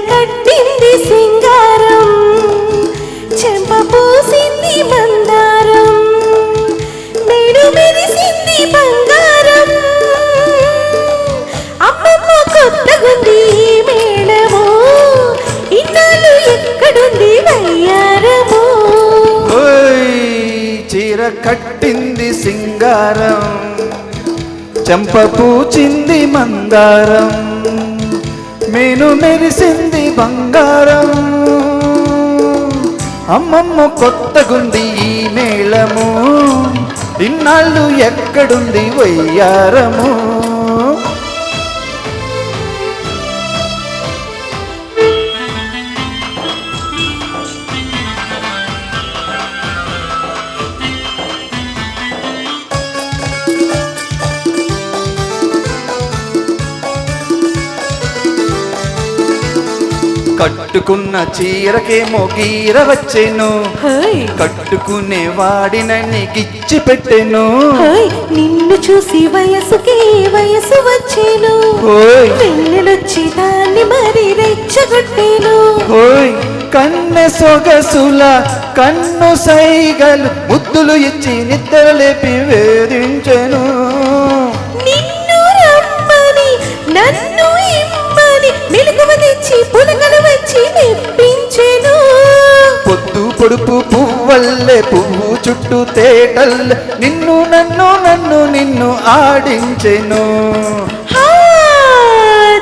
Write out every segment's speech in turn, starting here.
కట్టింది సింగారం, చెంప పూసింది మందారం, మేడు మెరిసింది బంగారం. అమ్మమ్మ కొత్తగుంది ఈ మేళము, ఇన్నాళ్ళు ఎక్కడుంది వయ్యారము. చీర కట్టింది సింగారం, చెంప పూచింది మందారం, మేను మెరిసింది బంగారం. అమ్మమ్మ కొత్తగుంది ఈ మేళము, ఇన్నాళ్ళు ఎక్కడుంది వయ్యారము. కట్టుకున్న చీరకేమో గీర వచ్చేను, కట్టుకునే వాడినని గిచ్చి పెట్టెను. నిన్ను చూసి వయసుకి వయసు వచ్చేను, వెన్నెలొచ్చి దాన్ని మరి రెచ్చగొట్టేను. కన్నె సొగసుల కన్ను సైగలు ముద్దులు ఇచ్చి నిద్ర లేపి వేధించెను. నిన్ను రమ్మని నన్ను ఇమ్మని మెలుగువ తెచ్చి పులకలు వచ్చి మెప్పించెను. పొద్దు పొడుపు పువ్వల్లే పువ్వు చుట్టూ తేటల్లే నిన్ను నన్ను నన్ను నిన్ను ఆడించెను.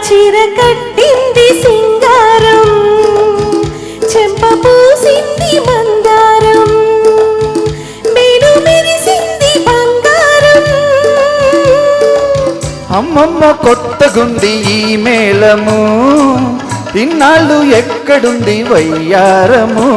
చీర కట్టింది సింగారం, చెంప పూసింది మందారం, మేను మెరిసింది బంగారం. అమ్మమ్మ కొత్తగుంది ఈ మేళము, ఇన్నాళ్ళు ఎక్కడుంది వయ్యారము.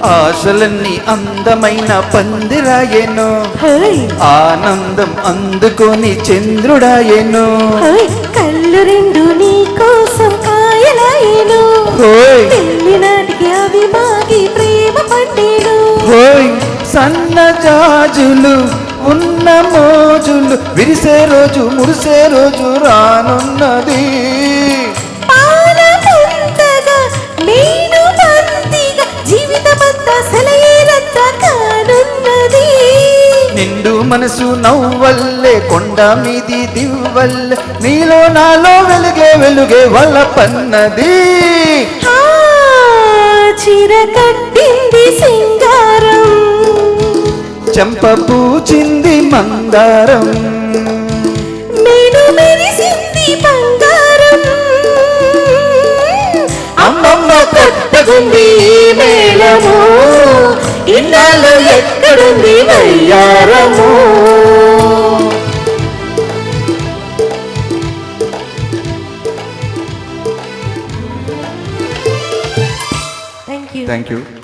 ఆశలన్నీ అందమైన పందిరాయెను, ఆనందం అందుకొని చంద్రుడాయెను. కళ్ళు రెండు నీ కోసం కాయలాయెను, పెళ్లినాటికి అవి మాగి ప్రేమ పండేను. సన్న జాజులు ఉన్న మోజులు విరిసే రోజు మురిసే రోజు రానున్నది. నిండు మనసు నవ్వల్లే కొండ మీది దివ్వల్లే నీలో నాలో వెలుగే వెలుగే వలపన్నది. చీర కట్టింది సింగారం, చెంప పూచింది మందారం, మేను మెరిసింది బంగారం. అమ్మమ్మ కొత్తగుంది ఈ మేళము, ఇన్నాళ్ళు ఎక్కడుంది వయ్యారము. Thank you.